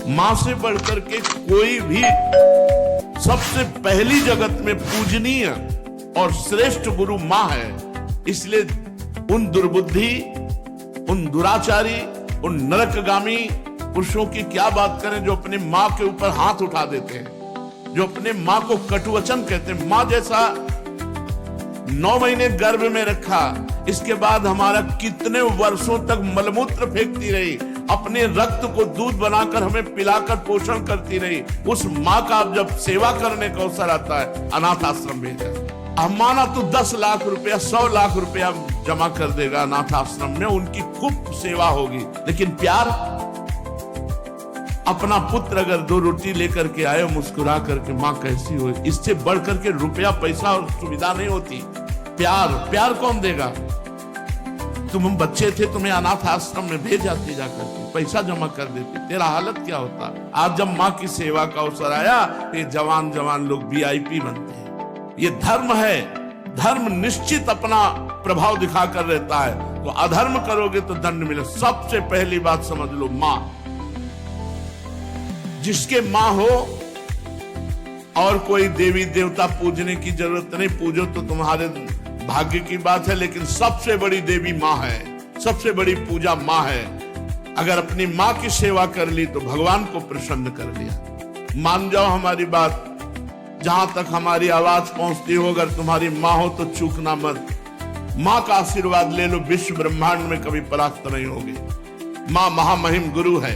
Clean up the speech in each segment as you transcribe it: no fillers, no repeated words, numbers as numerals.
मां से बढ़कर के कोई भी सबसे पहली जगत में पूजनीय और श्रेष्ठ गुरु मां है। इसलिए उन दुर्बुद्धि, उन दुराचारी, उन नरकगामी पुरुषों की क्या बात करें जो अपनी मां के ऊपर हाथ उठा देते हैं, जो अपने मां को कटुवचन कहते हैं। मां जैसा 9 महीने गर्भ में रखा, इसके बाद हमारा कितने वर्षों तक मलमूत्र फेंकती रही, अपने रक्त को दूध बनाकर हमें पिलाकर पोषण करती रही। उस मां का जब सेवा करने का अवसर आता है, अनाथ आश्रम भेजा। माना तो 10 लाख रुपया, 100 लाख रुपया जमा कर देगा अनाथ आश्रम में, उनकी खूब सेवा होगी। लेकिन प्यार, अपना पुत्र अगर 2 रोटी लेकर के आए मुस्कुरा करके, मां कैसी हो, इससे बढ़ करके रुपया पैसा और सुविधा नहीं होती। प्यार कौन देगा? तुम बच्चे थे, तुम्हें अनाथ आश्रम में भेज जाती जाकर के, पैसा जमा कर देती, तेरा हालत क्या होता? आज जब मां की सेवा का अवसर आया, ये जवान लोग VIP बनते हैं। ये धर्म है, धर्म निश्चित अपना प्रभाव दिखाकर रहता है। तो अधर्म करोगे तो दंड मिले। सबसे पहली बात समझ लो, मां, जिसके मां हो और कोई देवी देवता पूजने की जरूरत नहीं, पूजो तो तुम्हारे भाग्य की बात है, लेकिन सबसे बड़ी देवी मां है, सबसे बड़ी पूजा मां है। अगर अपनी मां की सेवा कर ली तो भगवान को प्रसन्न कर लिया। मान जाओ हमारी बात, जहां तक हमारी आवाज पहुंचती हो, अगर तुम्हारी मां हो तो चूकना मत। मां का आशीर्वाद ले लो, विश्व ब्रह्मांड में कभी परास्त नहीं होगे। मां महामहिम गुरु है।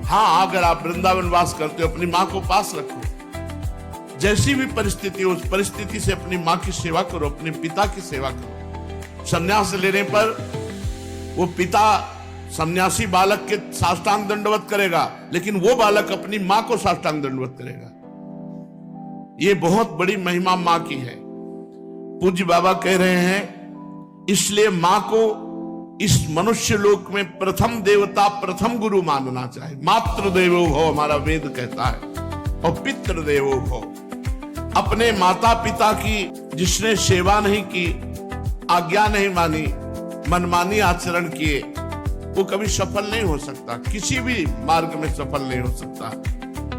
हाँ, अगर आप वृंदावन वास करते हो, अपनी मां को पास रखो। जैसी भी परिस्थिति हो, उस परिस्थिति से अपनी मां की सेवा करो, अपने पिता की सेवा करो। संन्यास लेने पर वो पिता सन्यासी बालक के साष्टांग दंडवत करेगा, लेकिन वो बालक अपनी मां को साष्टांग दंडवत करेगा। ये बहुत बड़ी महिमा मां की है। पूज्य बाबा कह रहे हैं, इसलिए मां को इस मनुष्य लोक में प्रथम देवता, प्रथम गुरु मानना चाहिए। मातृ देवो भव हमारा वेद कहता है, और पितृ देवो भव। अपने माता पिता की जिसने सेवा नहीं की, आज्ञा नहीं मानी, मनमानी आचरण किए, वो कभी सफल नहीं हो सकता, किसी भी मार्ग में सफल नहीं हो सकता।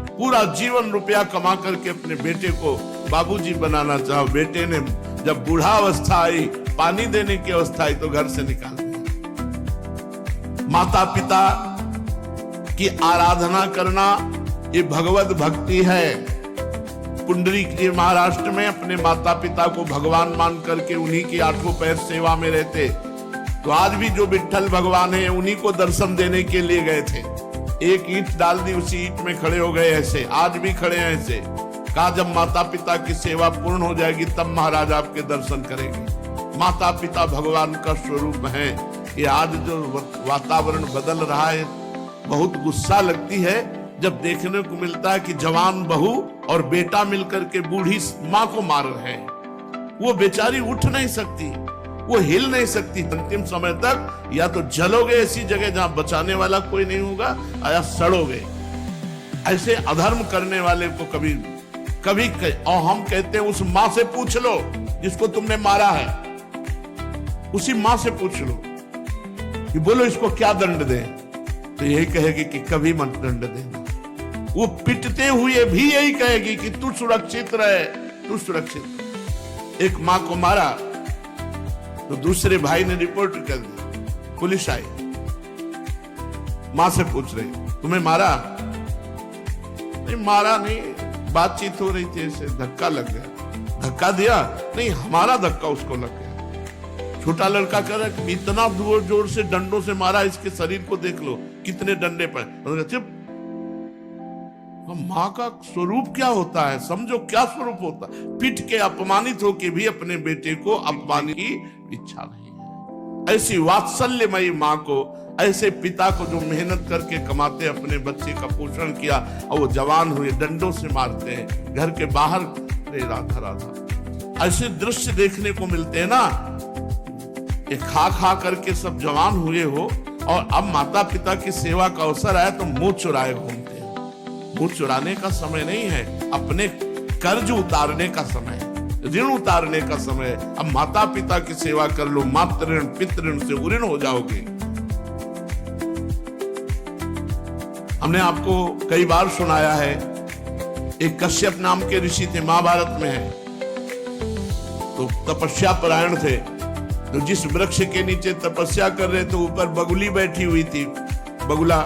पूरा जीवन रुपया कमा करके अपने बेटे को बाबूजी बनाना चाहो, बेटे ने जब बूढ़ा अवस्था आई, पानी देने की अवस्था आई, तो घर से निकाल दिया। माता पिता की आराधना करना ये भगवत भक्ति है। पुंडरीक जी महाराष्ट्र में अपने माता पिता को भगवान मान करके उन्हीं की 8 पैर सेवा में रहते। तो आज भी जो विठ्ठल भगवान है, उन्हीं को दर्शन देने के लिए गए थे। एक ईंट डाल दी, उसी ईंट में खड़े हो गए। ऐसे आज भी खड़े हैं। ऐसे कहा, जब माता पिता की सेवा पूर्ण हो जाएगी तब महाराज आपके दर्शन करेंगे। माता पिता भगवान का स्वरूप है। ये आज जो वातावरण बदल रहा है, बहुत गुस्सा लगती है जब देखने को मिलता है कि जवान बहू और बेटा मिलकर के बूढ़ी मां को मार रहे हैं। वो बेचारी उठ नहीं सकती, वो हिल नहीं सकती। अंतिम समय तक या तो जलोगे ऐसी जगह जहां बचाने वाला कोई नहीं होगा, या सड़ोगे। ऐसे अधर्म करने वाले को कभी और हम कहते हैं, उस मां से पूछ लो जिसको तुमने मारा है, उसी मां से पूछ लो कि बोलो इसको क्या दंड दे, तो यही कहेगी कि कभी मत दंड देना। वो पिटते हुए भी यही कहेगी कि तू सुरक्षित रहे, तू सुरक्षित। एक मां को मारा तो दूसरे भाई ने रिपोर्ट कर दी, पुलिस आई, मां से पूछ रही, तुम्हें मारा? नहीं, मारा नहीं, बातचीत हो रही थी, ऐसे धक्का लग गया। धक्का दिया? नहीं, हमारा धक्का उसको लग गया। छोटा लड़का कह रहा है, इतना जोर से डंडों से मारा, इसके शरीर को देख लो कितने डंडे पर। चुप। मां का स्वरूप क्या होता है, समझो क्या स्वरूप होता है। पिट के अपमानित होके भी अपने बेटे को अपमानित की इच्छा नहीं है। ऐसी वात्सल्यमयी मां को, ऐसे पिता को जो मेहनत करके कमाते, अपने बच्चे का पोषण किया और वो जवान हुए, डंडों से मारते हैं घर के बाहर। राधा राधा, ऐसे दृश्य देखने को मिलते हैं ना। ये खा करके सब जवान हुए हो, और अब माता पिता की सेवा का अवसर आया तो मुंह चुराए घूमते हैं। मुंह चुराने का समय नहीं है, अपने कर्ज उतारने का समय है, ऋण उतारने का समय है। अब माता पिता की सेवा कर लो, मातृ ऋण पितृ ऋण से उऋण हो जाओगे। हमने आपको कई बार सुनाया है, एक कश्यप नाम के ऋषि थे, महाभारत में है। तो तपस्या परायण थे, तो जिस वृक्ष के नीचे तपस्या कर रहे थे ऊपर बगुली बैठी हुई थी। बगुला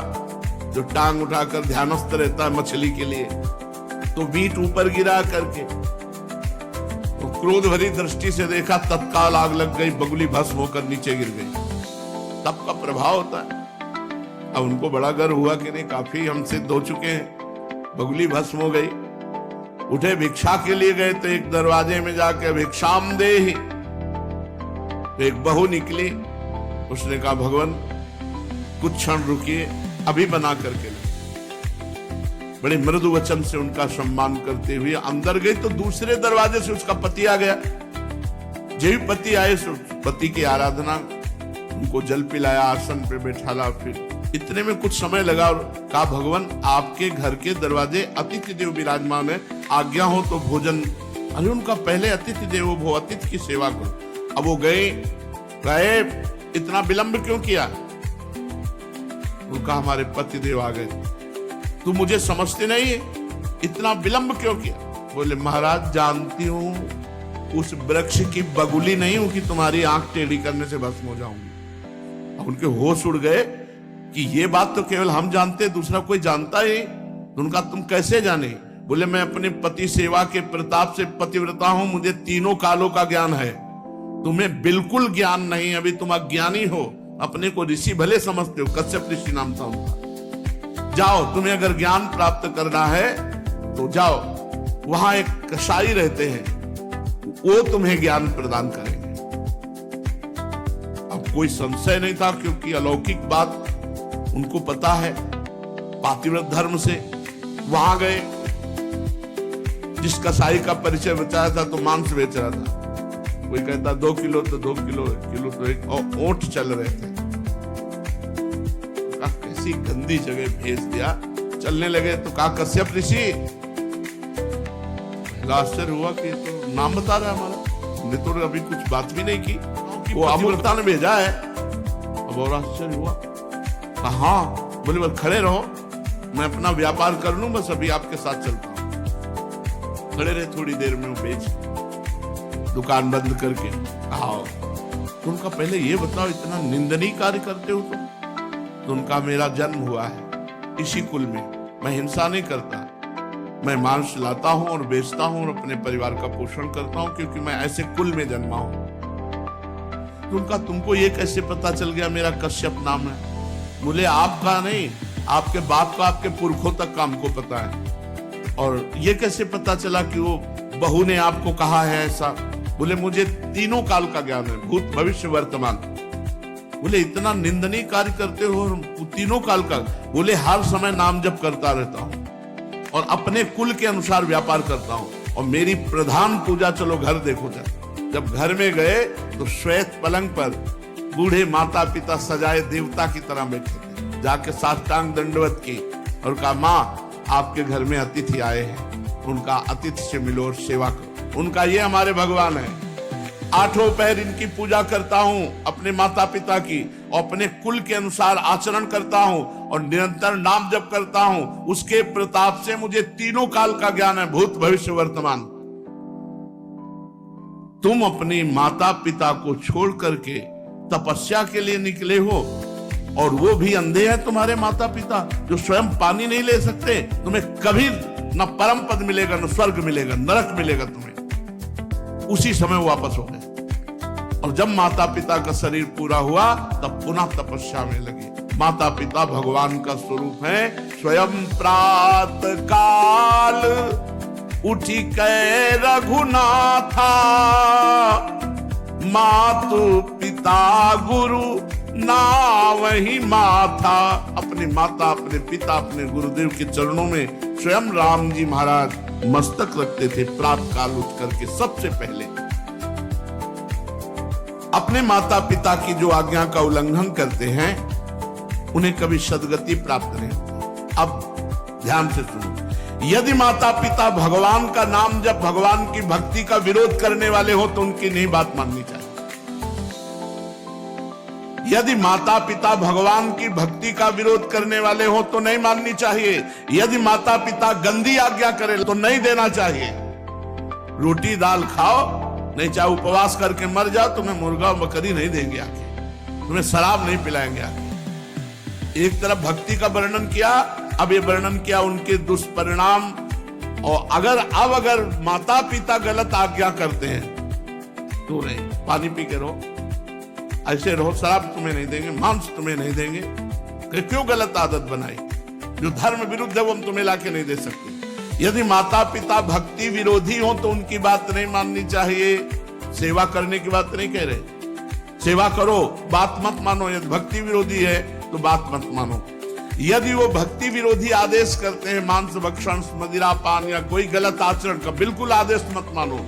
जो टांग उठाकर ध्यानस्थ रहता है मछली के लिए, तो बीट ऊपर गिरा करके तो क्रोध भरी दृष्टि से देखा, तत्काल आग लग गई, बगुली भस्म होकर नीचे गिर गई। तप का प्रभाव होता है। अब उनको बड़ा गर्व हुआ कि नहीं, काफी हम सिद्ध हो चुके हैं। बगुली भस्म हो गई। उठे भिक्षा के लिए गए तो एक दरवाजे में जाके भिक्षाम देहि, तो एक बहू निकली। उसने कहा भगवान कुछ क्षण रुकिए, अभी बना करके ले। बड़े मृदु वचन से उनका सम्मान करते हुए अंदर गई तो दूसरे दरवाजे से उसका पति आ गया। जब पति आए पति की आराधना, उनको जल पिलाया, आसन पे बैठाला। फिर इतने में कुछ समय लगा और कहा भगवान आपके घर के दरवाजे अतिथि देव विराजमान है, आज्ञा हो तो भोजन। अरे उनका पहले अतिथि देवो भव, अतिथि की सेवा करो। अब वो गए, इतना विलंब क्यों किया? उनका हमारे पति देव आ गए, तू मुझे समझते नहीं है, इतना विलंब क्यों किया? बोले महाराज जानती हूं उस वृक्ष की बगुली नहीं हूं कि तुम्हारी आंख टेढ़ी करने से भस्म हो जाऊंगी। अब उनके होश उड़ गए कि ये बात तो केवल हम जानते, दूसरा कोई जानता ही। तो उनका तुम कैसे जाने? बोले मैं अपने पति सेवा के प्रताप से पतिव्रता हूं, मुझे तीनों कालों का ज्ञान है, तुम्हें बिल्कुल ज्ञान नहीं। अभी तुम अज्ञानी हो, अपने को ऋषि भले समझते हो, कश्यप ऋषि नाम था उनका। जाओ, तुम्हें अगर ज्ञान प्राप्त करना है तो जाओ, वहां एक कसाई रहते हैं, वो तुम्हें ज्ञान प्रदान करेंगे। अब कोई संशय नहीं था, क्योंकि अलौकिक बात उनको पता है पातिव्रत धर्म से। वहां गए, जिस कसाई का परिचय बचाया था तो मांस बेच रहा था। कोई कहता 2 किलो तो 2 किलो, 1 किलो तो 1 ऊंट चल रहे थे। कैसी गंदी जगह भेज दिया। चलने लगे तो कहा कश्यप ऋषि, आश्चर्य हुआ कि तो नाम बता रहा है हमारा, हमने तो अभी कुछ बात भी नहीं की, वो अमृता ने भेजा है। अब और आश्चर्य हुआ। कहा बोले बस खड़े रहो, मैं अपना व्यापार कर लूं, बस अभी आपके साथ चलता हूं। खड़े रहे, थोड़ी देर में वो बेच दुकान बंद करके आओ। तो उनका पहले ये बताओ, इतना निंदनीय कार्य करते हो तुम? तो उनका मेरा जन्म हुआ है इसी कुल में, मैं हिंसा नहीं करता, मैं मांस लाता हूं और बेचता हूं और अपने परिवार का पोषण करता हूं, क्योंकि मैं ऐसे कुल में जन्मा हूं। तो उनका तुमको ये कैसे पता चल गया मेरा कश्यप नाम है? बोले आपका नहीं, आपके बाप का, आपके पुरखों तक का हमको पता है। और ये कैसे पता चला कि वो बहू ने आपको कहा है ऐसा? बोले मुझे तीनों काल का ज्ञान है, भूत भविष्य वर्तमान। बोले इतना निंदनीय कार्य करते हो तीनों काल का? बोले हर समय नाम जप करता रहता हूं और अपने कुल के अनुसार व्यापार करता हूं, और मेरी प्रधान पूजा, चलो घर देखो। जब घर में गए तो श्वेत पलंग पर बूढ़े माता पिता सजाए देवता की तरह बैठे थे। जाके साष्टांग दंडवत की और कहा माँ आपके घर में अतिथि आए हैं, उनका अतिथि से मिलो और सेवा करो। उनका ये हमारे भगवान है, 8 पहर इनकी पूजा करता हूं, अपने माता पिता की, और अपने कुल के अनुसार आचरण करता हूं और निरंतर नाम जप करता हूं। उसके प्रताप से मुझे तीनों काल का ज्ञान है, भूत भविष्य वर्तमान। तुम अपने माता पिता को छोड़ करके तपस्या के लिए निकले हो, और वो भी अंधे हैं तुम्हारे माता पिता, जो स्वयं पानी नहीं ले सकते। तुम्हें कभी न परम पद मिलेगा, न स्वर्ग मिलेगा, नरक मिलेगा तुम्हें। उसी समय वापस हो गए, और जब माता पिता का शरीर पूरा हुआ तब पुनः तपस्या में लगे। माता पिता भगवान का स्वरूप है। स्वयं प्रातः काल उठी कै रघुनाथा, मातु पिता गुरु ना वही माथा। अपने माता, अपने पिता, अपने गुरुदेव के चरणों में स्वयं राम जी महाराज मस्तक रखते थे प्रातः काल उठ करके। सबसे पहले अपने माता पिता की जो आज्ञा का उल्लंघन करते हैं उन्हें कभी सद्गति प्राप्त नहीं होती। अब ध्यान से सुनो, यदि माता पिता भगवान का नाम जब भगवान की भक्ति का विरोध करने वाले हो तो उनकी नहीं बात माननी चाहिए। यदि माता पिता भगवान की भक्ति का विरोध करने वाले हो तो नहीं माननी चाहिए। यदि माता पिता गंदी आज्ञा करे तो नहीं देना चाहिए। रोटी दाल खाओ, नहीं चाहे उपवास करके मर जाओ, तुम्हें मुर्गा बकरी नहीं देंगे आके, तुम्हें शराब नहीं पिलाएंगे आके। एक तरफ भक्ति का वर्णन किया, अब ये वर्णन किया उनके दुष्परिणाम। और अगर माता पिता गलत आज्ञा करते हैं तो नहीं, पानी पी के रहो, ऐसे रहो, शराब तुम्हें नहीं देंगे, मांस तुम्हें नहीं देंगे। कि क्यों गलत आदत बनाई? जो धर्म विरुद्ध है वो हम तुम्हें लाके नहीं दे सकते। यदि माता पिता भक्ति विरोधी हो तो उनकी बात नहीं माननी चाहिए। सेवा करने की बात नहीं कह रहे, सेवा करो, बात मत मानो। यदि भक्ति विरोधी है तो बात मत मानो। यदि वो भक्ति विरोधी आदेश करते हैं, मांस भक्षण, मदिरा पान या कोई गलत आचरण का, बिल्कुल आदेश मत मानो,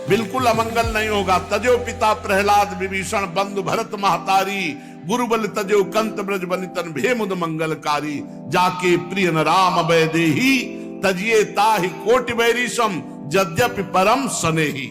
बिल्कुल अमंगल नहीं होगा। तजो पिता प्रहलाद विभीषण बंधु भरत महतारी, गुरुबल तजो कंत ब्रज बनितन भेमुद मंगलकारी। जाके प्रिय न राम अभय देही, तजिए ताहि कोटि बैरीशम, यद्यपि परम सनेही।